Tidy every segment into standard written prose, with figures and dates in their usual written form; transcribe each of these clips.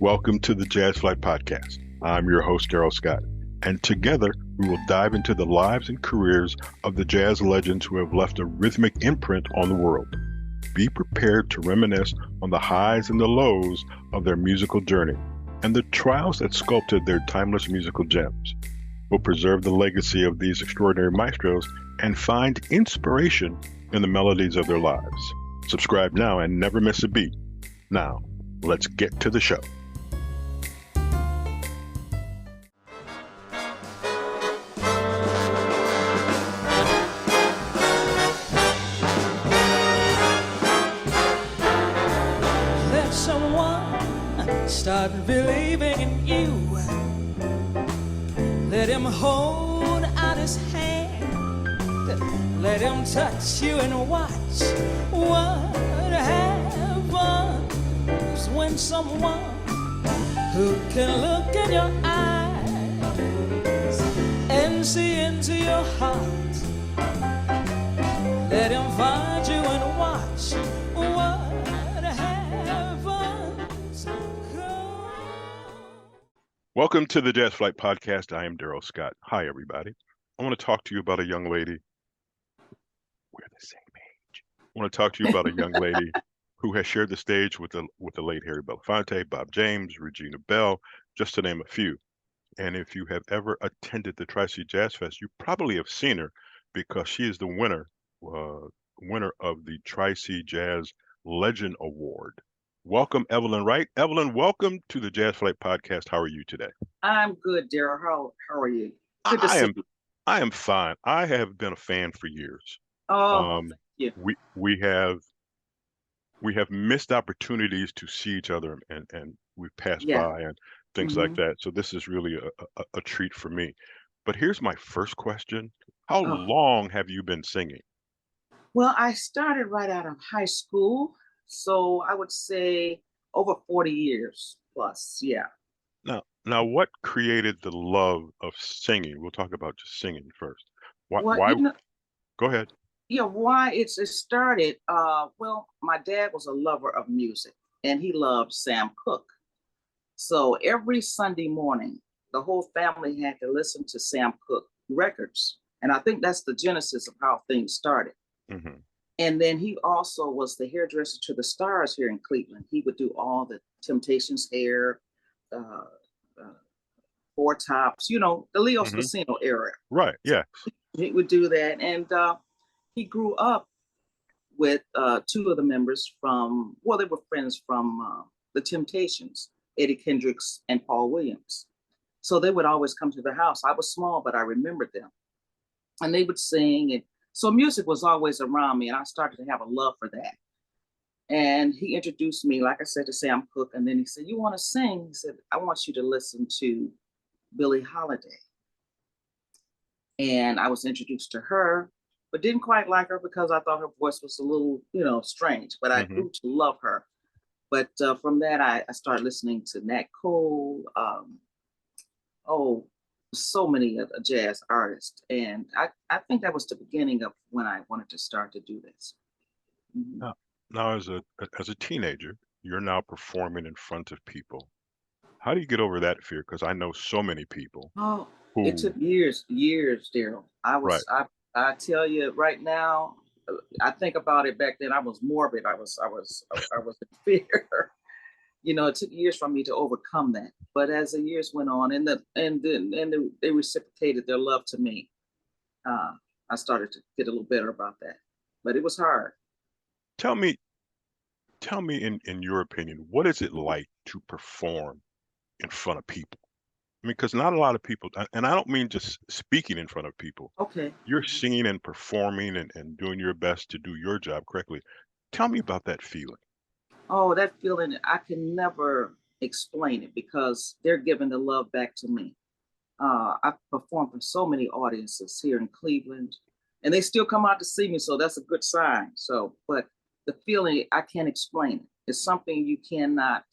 Welcome to the Jazz Flyte Podcast. I'm your host, Darrell Scott, and together we will dive into the lives and careers of the jazz legends who have left a rhythmic imprint on the world. Be prepared to reminisce on the highs and the lows of their musical journey and the trials that sculpted their timeless musical gems. We'll preserve the legacy of these extraordinary maestros and find inspiration in the melodies of their lives. Subscribe now and never miss a beat. Now, let's get to the show. Let someone start believing in you. Let him hold out his hand. Let him touch you and watch what happens when someone who can look in your eyes and see into your heart. Let him find you and watch what happens. Welcome to the Jazz Flyte Podcast. I am Darrell Scott. Hi, everybody. I want to talk to you about a young lady. We're the same age. I want to talk to you about a young lady who has shared the stage with the late Harry Belafonte, Bob James, Regina Bell, just to name a few. And if you have ever attended the Tri-C Jazz Fest, you probably have seen her because she is the winner of the Tri-C Jazz Legend Award. Welcome, Evelyn Wright. Evelyn, welcome to the Jazz Flyte Podcast. How are you today? I'm good, Darrell. How are you? Good to see you. I am fine. I have been a fan for years. Oh, thank you. We have missed opportunities to see each other, and we've passed by and things like that. So this is really a treat for me. But here's my first question: how long have you been singing? Well, I started right out of high school, so I would say over 40 years plus. Yeah. Now, what created the love of singing? We'll talk about just singing first. Why? Go ahead. Yeah, why it started, well, my dad was a lover of music, and he loved Sam Cooke. So every Sunday morning, the whole family had to listen to Sam Cooke records. And I think that's the genesis of how things started. Mm-hmm. And then he also was the hairdresser to the stars here in Cleveland. He would do all the Temptations hair, Four Tops, the Leo's Casino era. Right, yeah. He would do that. And he grew up with two of the members they were friends from the Temptations, Eddie Kendricks and Paul Williams. So they would always come to the house. I was small, but I remembered them. And they would sing. And so music was always around me, and I started to have a love for that. And he introduced me, like I said, to Sam Cooke. And then he said, "You want to sing?" He said, "I want you to listen to Billie Holiday." And I was introduced to her, but didn't quite like her because I thought her voice was a little, strange, but I grew to love her. But from that, I started listening to Nat Cole, so many jazz artists. And I think that was the beginning of when I wanted to start to do this. Mm-hmm. Now, as a teenager, you're now performing in front of people. How do you get over that fear? Because I know so many people. Oh, it took years, Darrell. I tell you right now, I think about it back then. I was morbid. I was in fear. It took years for me to overcome that. But as the years went on, and they reciprocated their love to me, I started to get a little better about that. But it was hard. Tell me in your opinion, what is it like to perform in front of people? I mean, because not a lot of people, and I don't mean just speaking in front of people. Okay. You're singing and performing and doing your best to do your job correctly. Tell me about that feeling. Oh, that feeling, I can never explain it because they're giving the love back to me. I've performed for so many audiences here in Cleveland, and they still come out to see me, so that's a good sign. So, but the feeling, I can't explain it. It's something you cannot,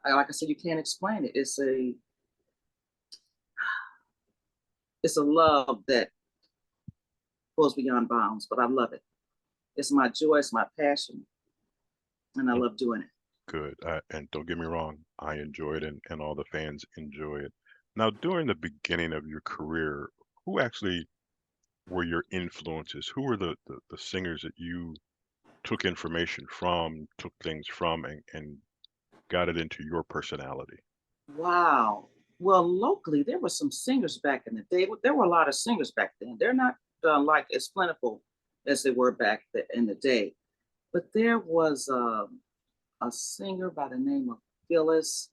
like I said, you can't explain it. It's a love that goes beyond bounds, but I love it. It's my joy, it's my passion, and I love doing it. Good. And don't get me wrong, I enjoy it, and all the fans enjoy it. Now, during the beginning of your career, who actually were your influences? Who were the singers that you took information from, took things from, and got it into your personality? Wow. Well, locally, there were some singers back in the day. There were a lot of singers back then. They're not like as plentiful as they were back in the day. But there was a singer by the name of Phyllis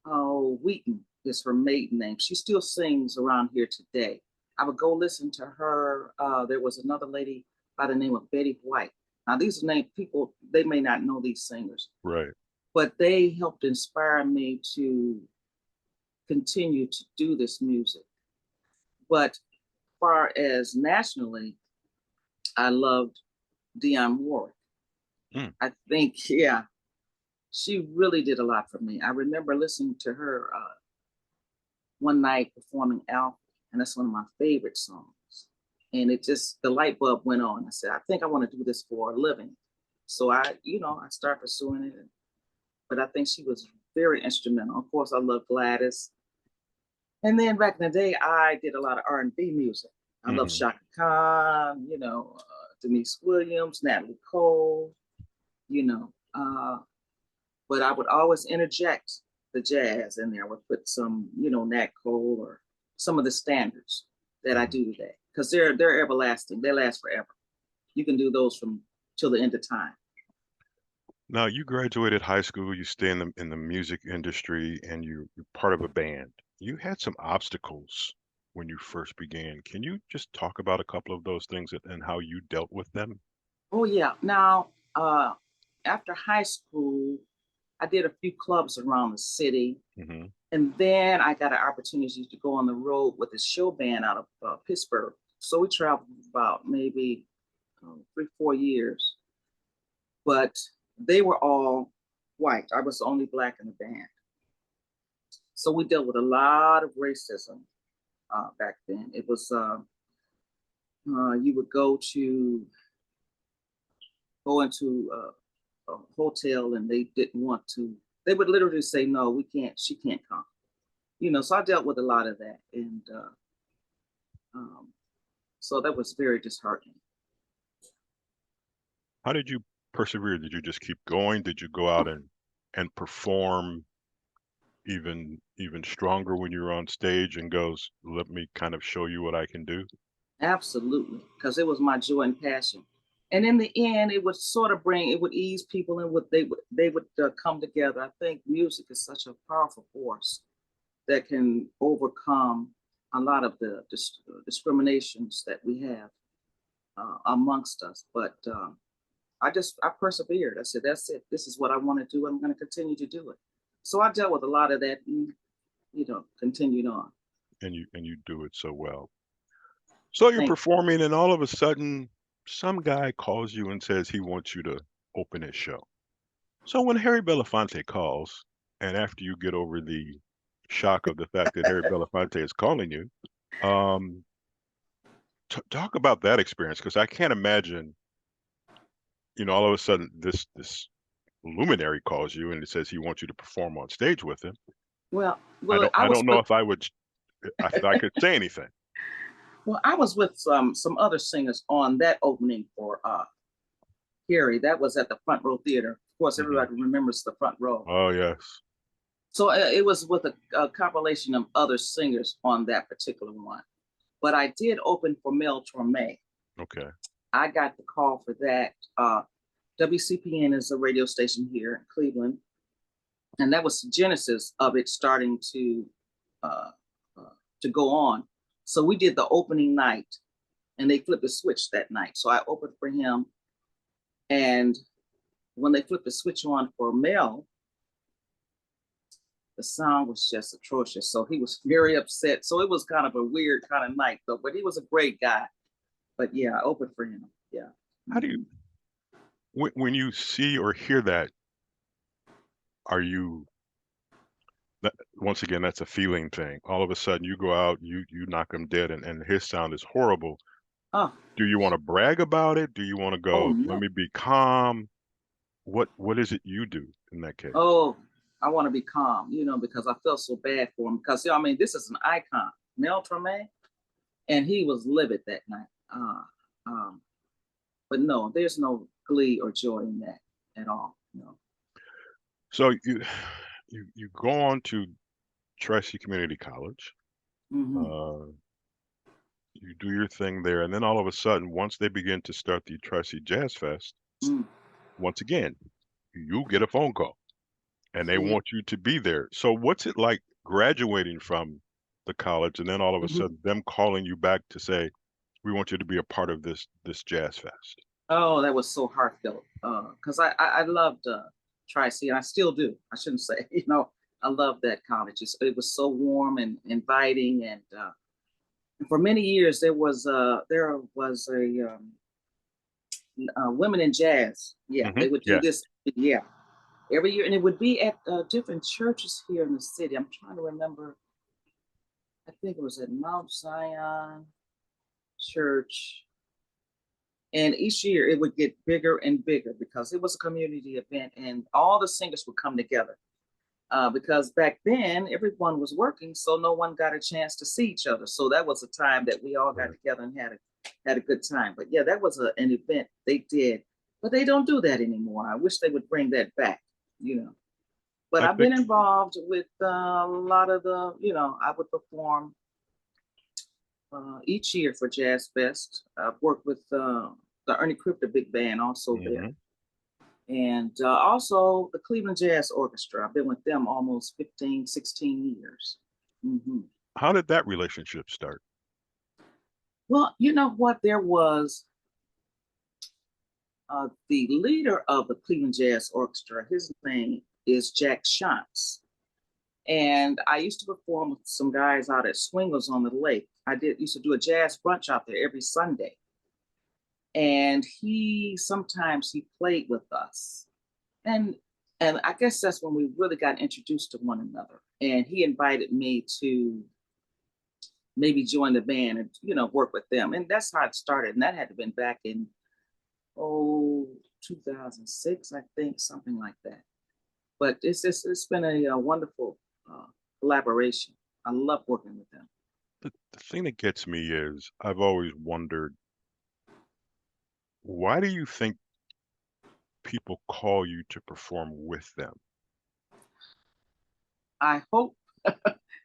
Wheaton is her maiden name. She still sings around here today. I would go listen to her. There was another lady by the name of Betty White. Now, these are named people, they may not know these singers, Right. but they helped inspire me to continue to do this music. But far as nationally, I loved Dion Warwick. Hmm. I think, yeah, she really did a lot for me. I remember listening to her one night performing Alpha, and that's one of my favorite songs. And it just, the light bulb went on. I said, I think I want to do this for a living. So I started pursuing it. But I think she was very instrumental. Of course, I love Gladys. And then back in the day, I did a lot of R&B music. I love Shaka Khan, Denise Williams, Natalie Cole, but I would always interject the jazz in there. I would put some, Nat Cole or some of the standards that I do today, because they're everlasting. They last forever. You can do those from till the end of time. Now, you graduated high school, you stay in the music industry, and you're part of a band. You had some obstacles when you first began. Can you just talk about a couple of those things and how you dealt with them? Oh yeah. Now, after high school, I did a few clubs around the city, and then I got an opportunity to go on the road with a show band out of Pittsburgh. So we traveled about maybe 3-4 years, but they were all white. I was the only Black in the band. So we dealt with a lot of racism back then. It was, you would go into a hotel and they didn't want to, they would literally say, no, she can't come. So I dealt with a lot of that. And so that was very disheartening. How did you persevere? Did you just keep going? Did you go out and perform even stronger when you were on stage and goes, let me kind of show you what I can do? Absolutely, because it was my joy and passion. And in the end, it would sort of ease people in what they would come together. I think music is such a powerful force that can overcome a lot of the discriminations that we have amongst us. But I persevered. I said, that's it. This is what I want to do. I'm going to continue to do it. So I dealt with a lot of that and, continued on. And you do it so well. So you're performing and all of a sudden, some guy calls you and says he wants you to open his show. So when Harry Belafonte calls, and after you get over the shock of the fact that Harry Belafonte is calling you, talk about that experience, because I can't imagine, all of a sudden this luminary calls you and it says he wants you to perform on stage with him. Well, I don't know if I could say anything. Well, I was with some other singers on that opening for Harry. That was at the Front Row Theater. Of course, everybody remembers the Front Row. Oh, yes. So it was with a compilation of other singers on that particular one. But I did open for Mel Torme. Okay. I got the call for that. WCPN is a radio station here in Cleveland. And that was the genesis of it starting to go on. So we did the opening night and they flipped the switch that night. So I opened for him. And when they flipped the switch on for Mel, the sound was just atrocious. So he was very upset. So it was kind of a weird kind of night though, but he was a great guy. But yeah, I opened for him. Yeah. How do you, when you see or hear that, once again, that's a feeling thing. All of a sudden you go out, you knock him dead and his sound is horrible. Oh. Do you want to brag about it? Do you want to go, no. let me be calm? What is it you do in that case? Oh, I want to be calm, because I felt so bad for him. Because, I mean, this is an icon, Mel Torme, and he was livid that night. But no, there's no glee or joy in that at all. No. So you go on to Tri-C Community College. Mm-hmm. You do your thing there, and then all of a sudden, once they begin to start the Tri-C Jazz Fest, once again, you get a phone call, and they want you to be there. So what's it like graduating from the college, and then all of a sudden them calling you back to say, we want you to be a part of this Jazz Fest? Oh, that was so heartfelt, because I loved Tri-C, and I still do. I shouldn't say, I love that college. It was so warm and inviting, and for many years there was a women in jazz. Yeah, they would do this. Yeah, every year, and it would be at different churches here in the city. I'm trying to remember. I think it was at Mount Zion Church. And each year it would get bigger and bigger because it was a community event and all the singers would come together. Because back then everyone was working, so no one got a chance to see each other. So that was a time that we all got together and had a good time. But yeah, that was an event they did, but they don't do that anymore. I wish they would bring that back, But I've been involved with a lot of the, I would perform each year for Jazz Fest. I've worked with the Ernie Kripke Big Band also there. And also the Cleveland Jazz Orchestra. I've been with them almost 15, 16 years. How did that relationship start? Well, you know what? There was the leader of the Cleveland Jazz Orchestra. His name is Jack Shantz. And I used to perform with some guys out at Swingles on the Lake. Used to do a jazz brunch out there every Sunday. And sometimes he played with us. And I guess that's when we really got introduced to one another. And he invited me to maybe join the band and, work with them. And that's how it started. And that had to have been back in, 2006, I think, something like that. But it's been a wonderful collaboration. I love working with them. The thing that gets me is I've always wondered, why do you think people call you to perform with them? I hope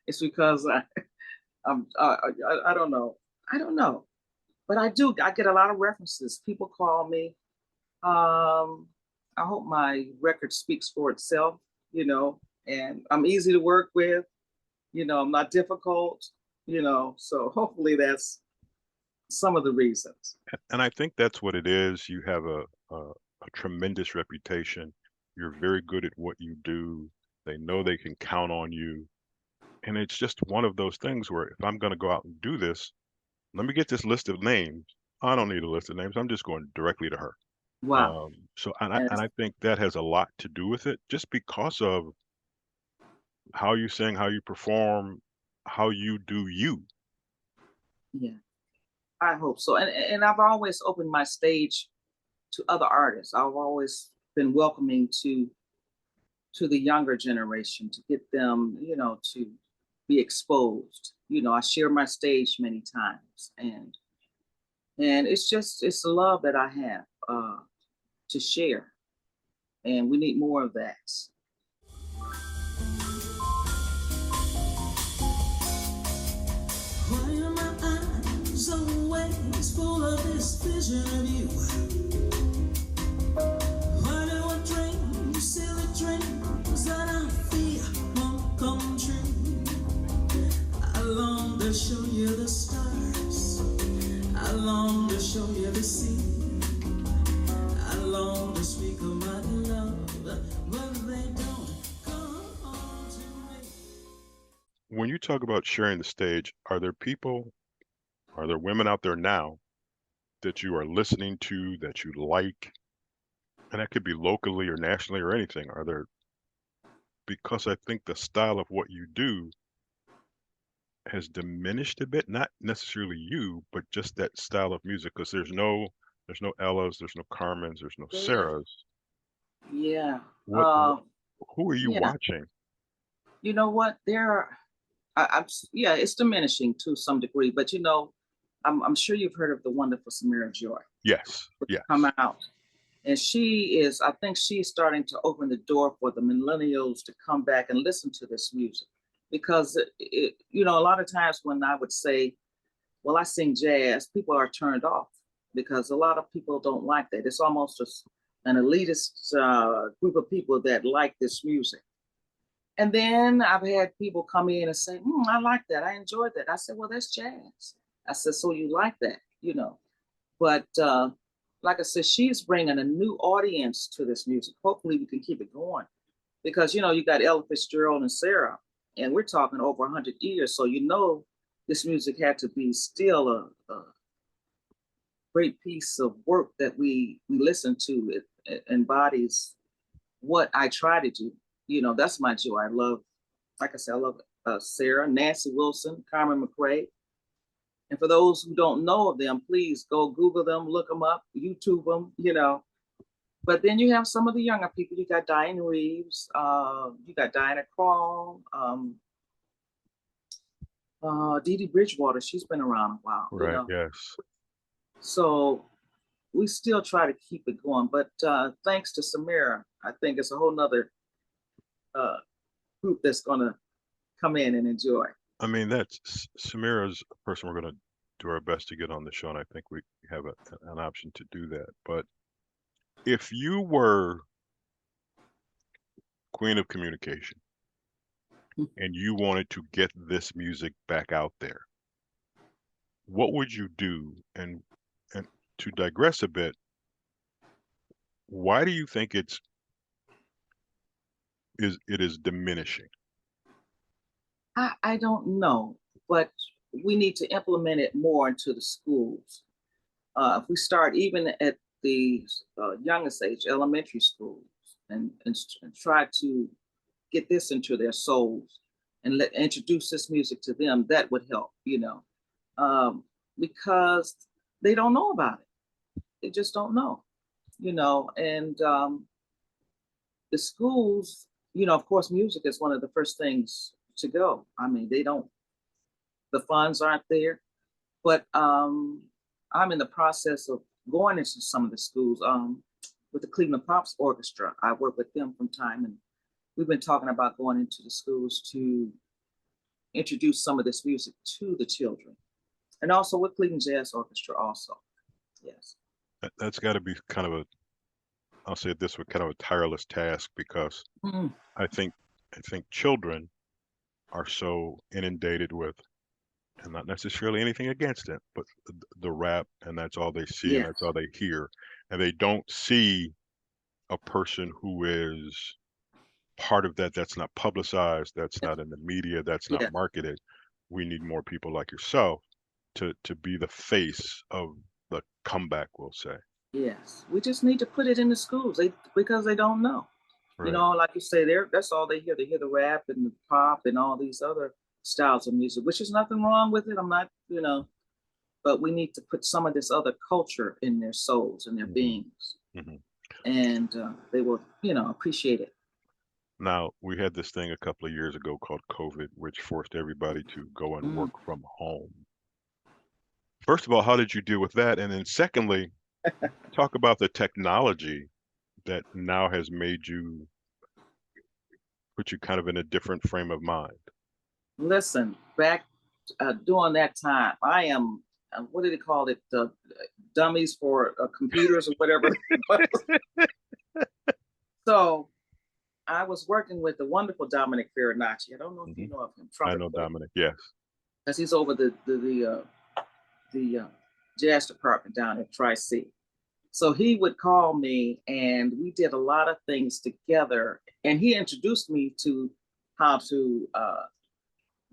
it's because I don't know. I don't know. But I get a lot of references. People call me. I hope my record speaks for itself, and I'm easy to work with. I'm not difficult, so hopefully that's some of the reasons. And I think that's what it is. You have a tremendous reputation. You're very good at what you do. They know they can count on you. And it's just one of those things where if I'm going to go out and do this, let me get this list of names. I don't need a list of names. I'm just going directly to her. Wow. I think that has a lot to do with it, just because of how you sing, how you perform, how you do you. Yeah, I hope so. And I've always opened my stage to other artists. I've always been welcoming to the younger generation, to get them, to be exposed. I share my stage many times, and it's the love that I have to share, and we need more of that. Why are my eyes always full of this vision of you? Why do I dream silly dreams that I fear won't come true? I long to show you the stars. I long to show you the sea. I long to speak of my love, but they don't come on to me. When you talk about sharing the stage, are there women out there now that you are listening to, that you like? And that could be locally or nationally or anything. Because I think the style of what you do has diminished a bit, not necessarily you, but just that style of music, because there's no Ellas, there's no Carmens, there's no Sarahs. Yeah. What, who are you Yeah. watching? You know what? Yeah, it's diminishing to some degree, but I'm sure you've heard of the wonderful Samira Joy. Yes, yes. Come out. And I think she's starting to open the door for the millennials to come back and listen to this music. Because, a lot of times when I would say, well, I sing jazz, people are turned off because a lot of people don't like that. It's almost an elitist group of people that like this music. And then I've had people come in and say, I like that. I enjoyed that. I said, well, that's jazz. I said, so you like that, But like I said, she's bringing a new audience to this music. Hopefully we can keep it going. Because, you got Ella Fitzgerald and Sarah, and we're talking over 100 years. So, this music had to be still a great piece of work that we listen to. It embodies what I try to do. That's my joy. I love, like I said, I love Sarah, Nancy Wilson, Carmen McRae. And for those who don't know of them, please go Google them, look them up, YouTube them, But then you have some of the younger people. You got Diane Reeves, you got Diana Krall, Dee Dee Bridgewater. She's been around a while. Right, yes. So we still try to keep it going. But thanks to Samira, I think it's a whole nother group that's going to come in and enjoy. I mean, Samira's a person we're going to do our best to get on the show, and I think we have an option to do that. But if you were queen of communication and you wanted to get this music back out there, what would you do? And to digress a bit, why do you think it is diminishing? I don't know, but we need to implement it more into the schools. If we start even at the youngest age, elementary schools, and try to get this into their souls and introduce this music to them, that would help, because they don't know about it. They just don't know, and the schools, of course, music is one of the first things to go. I mean, the funds aren't there, but I'm in the process of going into some of the schools with the Cleveland Pops Orchestra. I work with them from time, and we've been talking about going into the schools to introduce some of this music to the children, and also with Cleveland Jazz Orchestra also. Yes. That's got to be kind of I'll say it this way, kind of a tireless task, because I think children are so inundated with, and not necessarily anything against it, but the rap, and that's all they see, and that's all they hear, and they don't see a person who is part of that, that's not publicized, that's not in the media, that's not marketed. We need more people like yourself to be the face of the comeback, we'll say. Yes, we just need to put it in the schools because they don't know. Right. Like you say, that's all they hear. They hear the rap and the pop and all these other styles of music, which is nothing wrong with it. I'm not, but we need to put some of this other culture in their souls and their beings, and they will, appreciate it. Now, we had this thing a couple of years ago called COVID, which forced everybody to go and work from home. First of all, how did you deal with that? And then secondly, talk about the technology that now has put you kind of in a different frame of mind. Listen, back during that time, I am, what do they call it? Dummies for computers or whatever. So I was working with the wonderful Dominic Farinacci. I don't know if you know of him. I know Dominic, yes. Because he's over the jazz department down at Tri-C. So he would call me, and we did a lot of things together. And he introduced me to how to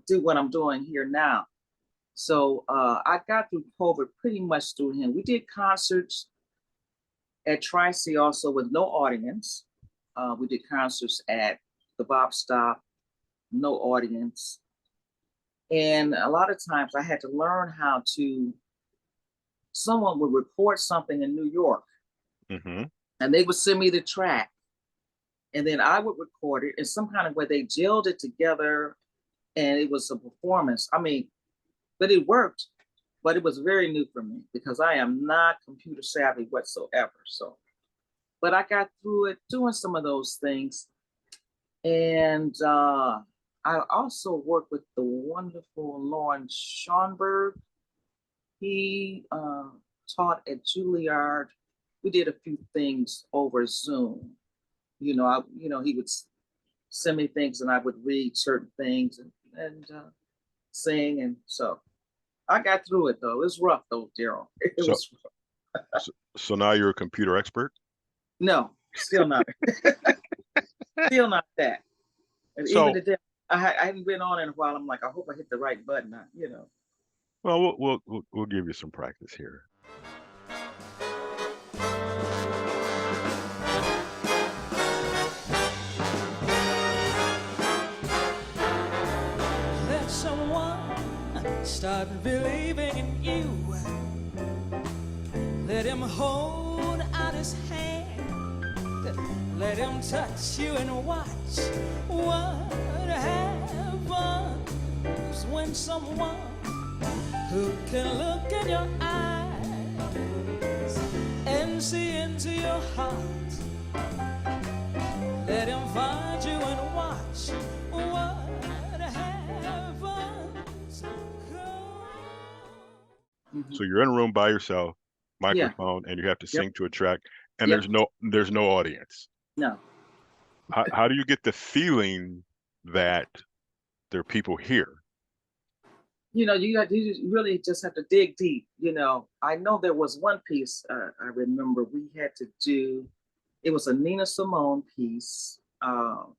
do what I'm doing here now. So I got through COVID pretty much through him. We did concerts at Tri-C also with no audience. We did concerts at the Bop Stop, no audience. And a lot of times I had to learn how to, someone would record something in New York, and they would send me the track. and then I would record it in some kind of way. They gelled it together, and it was a performance. I mean, but it worked, but it was very new for me because I am not computer savvy whatsoever. So, but I got through it doing some of those things. And I also worked with the wonderful Lauren Schoenberg. He taught at Juilliard. We did a few things over Zoom. He would send me things and I would read certain things and sing. And so I got through it though. It was rough though, Darrell. It was rough. So now you're a computer expert? No, still not. Still not that. And So, even today, I hadn't been on in a while. I'm like, I hope I hit the right button. well, we'll give you some practice here. Let someone start believing in you. Let him hold out his hand. Let him touch you and watch what happens when someone who can look in your eyes and see into your heart. Let him find you and watch what happens. So you're in a room by yourself, microphone, and you have to sing to a track, and Yep. there's no audience. No. How do you get the feeling that there are people here? You really just have to dig deep. I know there was one piece I remember we had to do. It was a Nina Simone piece. And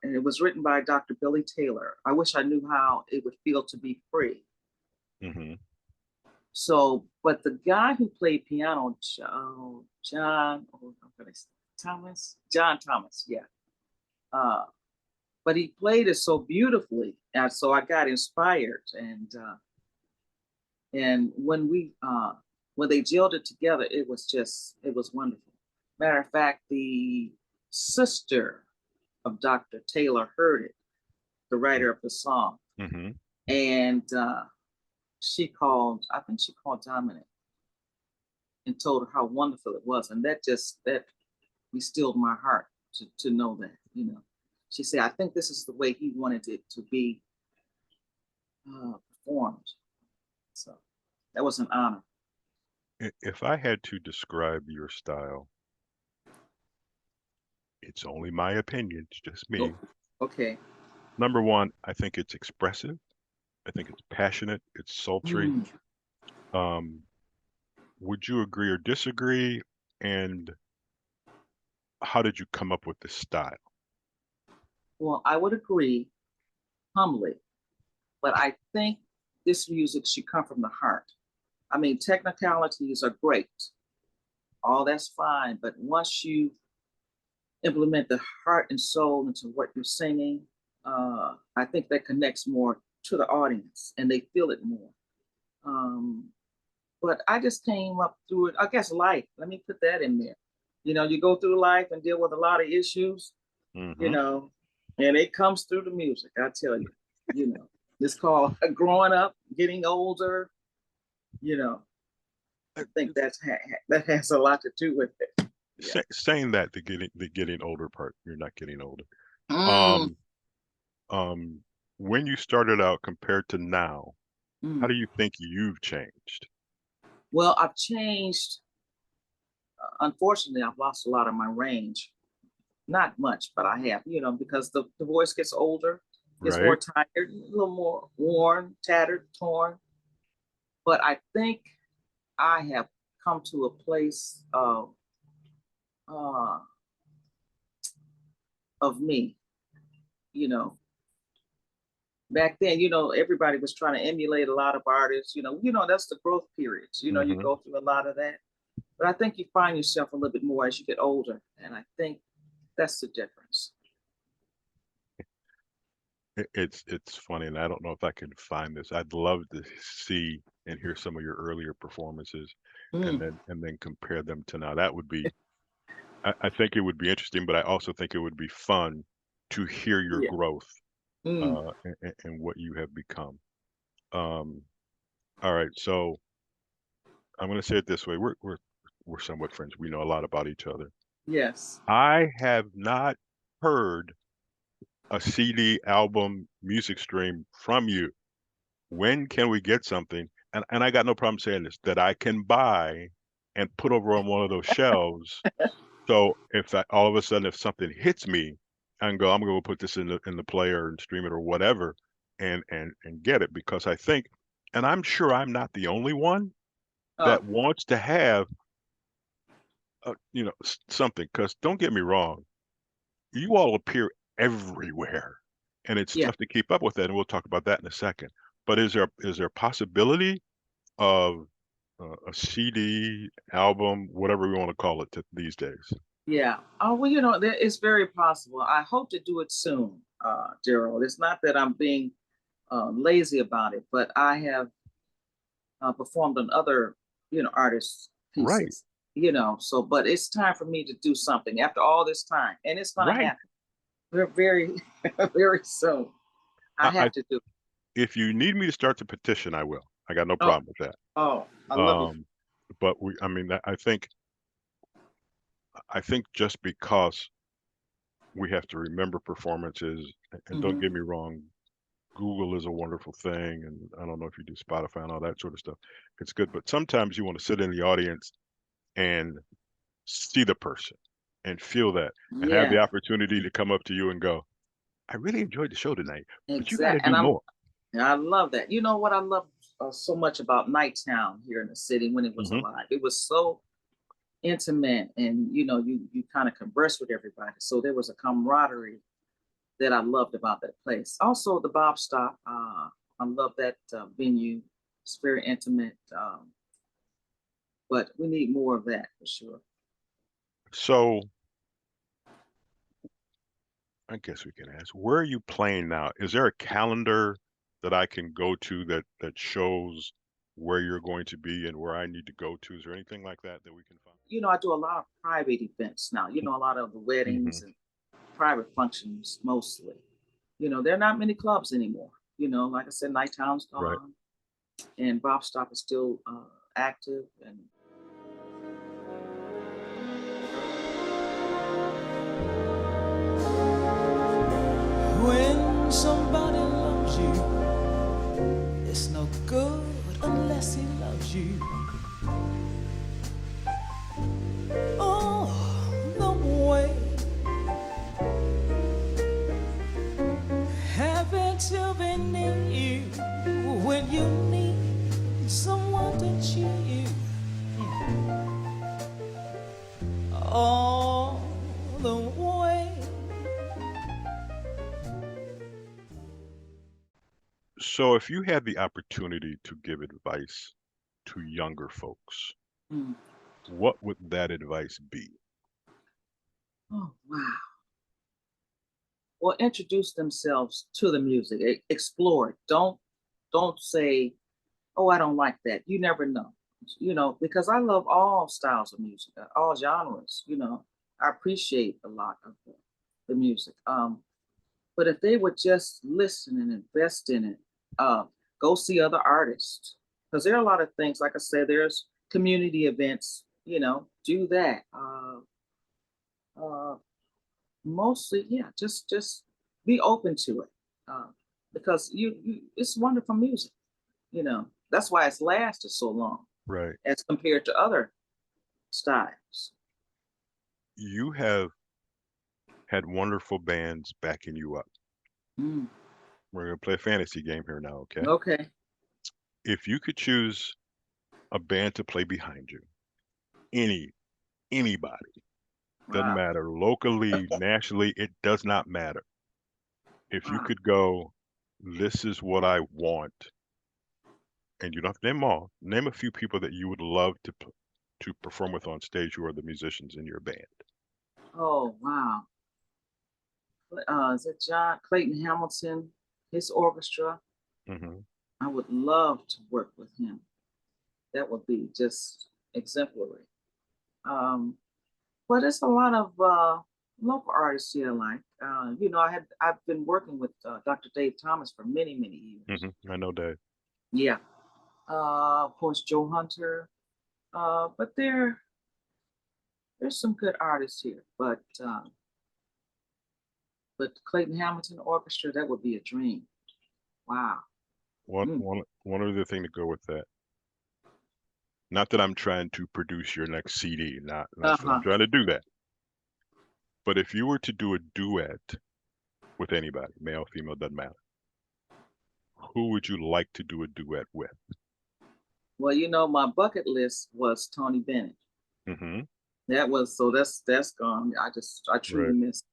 it was written by Dr. Billy Taylor. I wish I knew how it would feel to be free. Mm-hmm. So, but the guy who played piano, John Thomas, yeah. But he played it so beautifully, and so I got inspired. And when they gelled it together, it was wonderful. Matter of fact, the sister of Dr. Taylor heard it, the writer of the song, Mm-hmm. and she called Dominic and told her how wonderful it was, and that restilled my heart to know that. She said, I think this is the way he wanted it to be performed. So that was an honor. If I had to describe your style, it's only my opinion, it's just me. Okay. Number one, I think it's expressive. I think it's passionate. It's sultry. Would you agree or disagree? And how did you come up with this style? Well, I would agree humbly, but I think this music should come from the heart. I mean, technicalities are great. All that's fine. But once you implement the heart and soul into what you're singing, I think that connects more to the audience and they feel it more. But I just came up through it, I guess life, let me put that in there. You go through life and deal with a lot of issues, Mm-hmm. And it comes through the music, I tell you. It's called growing up, getting older, I think that has a lot to do with it. Yeah. Saying that the getting older part, you're not getting older. When you started out compared to now, how do you think you've changed? Well, I've changed. Unfortunately, I've lost a lot of my range. Not much, but I have, because the voice gets older, gets more tired, a little more worn, tattered, torn. But I think I have come to a place of me, Back then, everybody was trying to emulate a lot of artists, that's the growth periods, you go through a lot of that. But I think you find yourself a little bit more as you get older. And I think that's the difference. It's funny, and I don't know if I can find this. I'd love to see and hear some of your earlier performances and then compare them to now. That would be I think it would be interesting, but I also think it would be fun to hear your Yeah. growth Mm. and what you have become. Um, all right, so I'm going to say it this way: we're somewhat friends. We know a lot about each other. Yes. I have not heard a CD, album, music stream from you. When can we get something? And I got no problem saying this, that I can buy and put over on one of those shelves. So if all of a sudden if something hits me, I can go, I'm going to put this in the player and stream it or whatever, and get it, because I think, and I'm sure I'm not the only one Oh, that wants to have something. Because don't get me wrong, you all appear everywhere, and it's yeah. tough to keep up with that. And we'll talk about that in a second. But is there a possibility of a CD, album, whatever we want to call it these days? Yeah. Oh, well, it's very possible. I hope to do it soon, Darrell. It's not that I'm being lazy about it, but I have performed on other, artists' Right, pieces, so, but it's time for me to do something after all this time, and it's going to right. happen. We're very, very soon. I I have to do it. If you need me to start the petition, I will. I got no Oh, problem with that. oh, I love you. Um, but I mean, I think just because we have to remember performances, and don't Hmm. get me wrong, Google is a wonderful thing, and I don't know if you do Spotify and all that sort of stuff. It's good, but sometimes you want to sit in the audience and see the person and feel that, and have Yeah, the opportunity to come up to you and go, I really enjoyed the show tonight, but you got to exactly. do more. And I love that. You know what I love so much about Nighttown here in the city when it was Hmm. alive? It was so intimate, and you kind of converse with everybody. So there was a camaraderie that I loved about that place. Also, the Bob Stop. I love that venue. It's very intimate, but we need more of that for sure. So I guess we can ask, where are you playing now? Is there a calendar that I can go to that shows where you're going to be and where I need to go to? Is there anything like that we can find? I do a lot of private events now. A lot of the Hmm. weddings and private functions mostly. There are not many clubs anymore. Like I said, Nighttown's Right. gone, and Bob Stop is still active. And When somebody loves you, it's no good unless he loves you. Oh, the way having to be near you when you need someone to cheer you. All the way. So if you had the opportunity to give advice to younger folks, mm, what would that advice be? oh wow. Well, introduce themselves to the music. Explore it. Don't say, "Oh, I don't like that." You never know. Because I love all styles of music, all genres. I appreciate a lot of the music. But if they would just listen and invest in it, uh, go see other artists, because there are a lot of things. Like I said, there's community events. Do that. Uh, Mostly, yeah, just be open to it, uh, because it's wonderful music. That's why it's lasted so long Right. as compared to other styles. You have had wonderful bands backing you up. Mm, We're going to play a fantasy game here now, okay? okay. If you could choose a band to play behind you, anybody, doesn't Wow. matter, locally, nationally, it does not matter. If you Wow. could go, this is what I want, and you don't have to name them all, name a few people that you would love to perform with on stage who are the musicians in your band. Oh wow. Is it John Clayton Hamilton? His orchestra. Hmm. I would love to work with him. That would be just exemplary. Um, But it's a lot of local artists here. Like, I've been working with Dr. Dave Thomas for many, many years. I know Dave. Yeah. Of course, Joe Hunter. But there's some good artists here. But Clayton Hamilton Orchestra, that would be a dream. Wow. One other thing to go with that. Not that I'm trying to produce your next CD, not that I'm trying to do that. But if you were to do a duet with anybody, male, female, doesn't matter, who would you like to do a duet with? Well, my bucket list was Tony Bennett. Mm-hmm. That's gone. I truly miss it.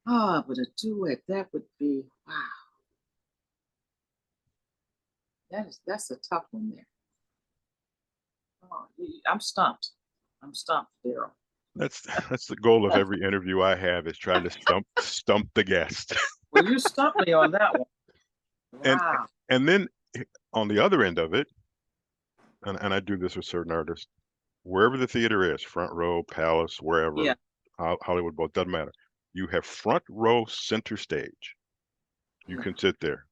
But a duet, that would be, wow. That's a tough one there. Oh, I'm stumped, Darrell. That's the goal of every interview I have, is trying to stump the guest. Well, you stumped me on that one. Wow. And then on the other end of it, and I do this with certain artists, wherever the theater is, front row, Palace, wherever, Hollywood Bowl, doesn't matter. You have front row, center stage. You can sit there.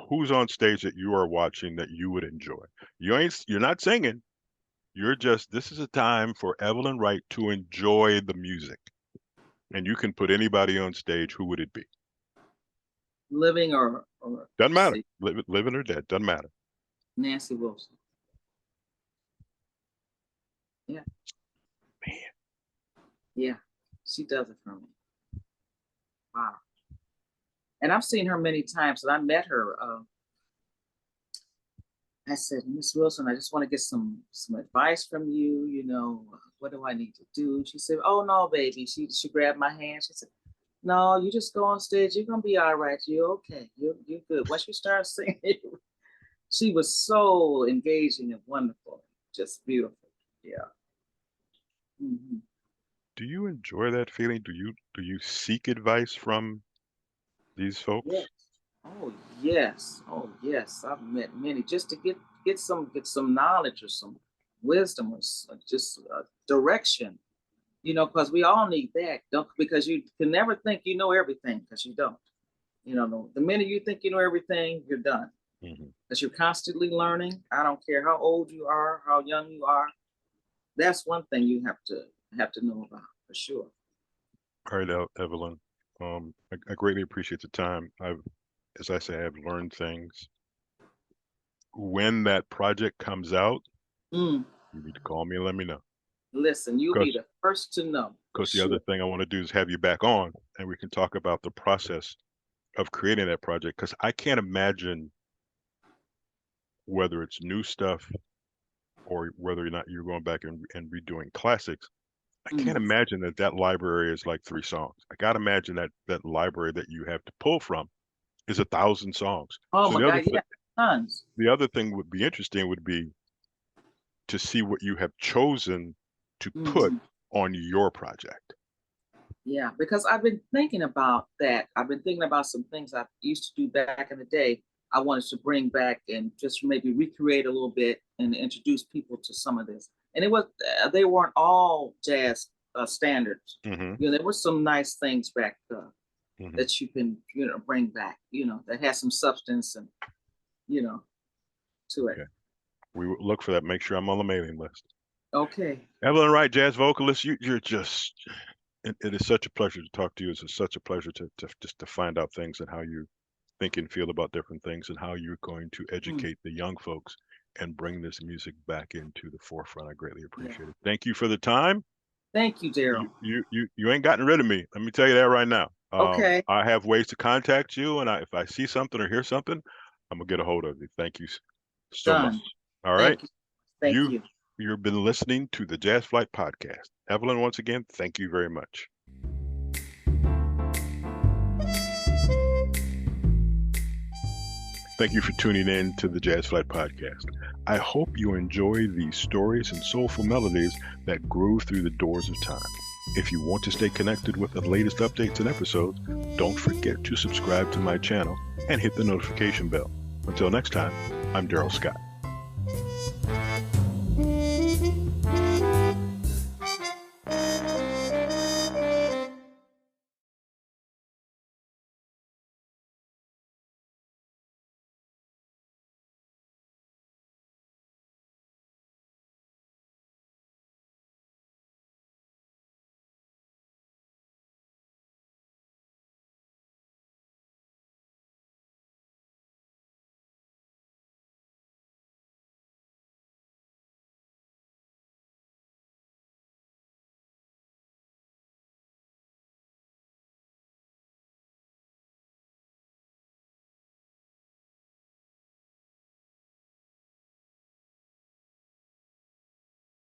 Who's on stage that you are watching that you would enjoy? You're not singing. This is a time for Evelyn Wright to enjoy the music. And you can put anybody on stage. Who would it be? Living or doesn't matter. Living or dead, doesn't matter. Nancy Wilson. Yeah. Man. Yeah, she does it for me. Wow. And I've seen her many times, and I met her. I said, Miss Wilson, I just want to get some advice from you. What do I need to do? She said, oh, no, baby. She grabbed my hand. She said, no, you just go on stage. You're going to be all right. You're okay. You're good. Once you start singing, she was so engaging and wonderful. Just beautiful. Yeah. Mm-hmm. Do you enjoy that feeling? Do you seek advice from these folks? Yes. Oh yes. I've met many just to get some knowledge or some wisdom or just direction. Because we all need that. Because you can never think you know everything, because you don't. The minute you think you know everything, you're done. Because you're constantly learning. I don't care how old you are, how young you are. That's one thing you have to know about, for sure. All right, Evelyn. I greatly appreciate the time. As I say, I've learned things. When that project comes out, you need to call me and let me know. Listen, you'll be the first to know. Because the other thing I want to do is have you back on, and we can talk about the process of creating that project. Because I can't imagine, whether it's new stuff or whether or not you're going back and redoing classics, I can't imagine that library is like 3 songs. I got to imagine that library that you have to pull from is 1,000 songs. Oh, so my God, tons. The other thing would be interesting would be to see what you have chosen to put on your project. Yeah, because I've been thinking about that. I've been thinking about some things I used to do back in the day. I wanted to bring back and just maybe recreate a little bit and introduce people to some of this. And they weren't all jazz standards. There were some nice things back that you can bring back. That has some substance and to it. Okay. We will look for that. Make sure I'm on the mailing list. Okay. Evelyn Wright, jazz vocalist. You're just. It is such a pleasure to talk to you. It's such a pleasure to just to find out things and how you think and feel about different things and how you're going to educate the young folks and bring this music back into the forefront. I greatly appreciate it. Thank you for the time. Thank you, Darrell. You ain't gotten rid of me. Let me tell you that right now. Okay. I have ways to contact you, and if I see something or hear something, I'm gonna get a hold of you. Thank you so much. All right. Thank you. You've been listening to the Jazz Flyte Podcast. Evelyn, once again, thank you very much. Thank you for tuning in to the Jazz Flyte Podcast. I hope you enjoy these stories and soulful melodies that grew through the doors of time. If you want to stay connected with the latest updates and episodes, don't forget to subscribe to my channel and hit the notification bell. Until next time, I'm Darrell Scott.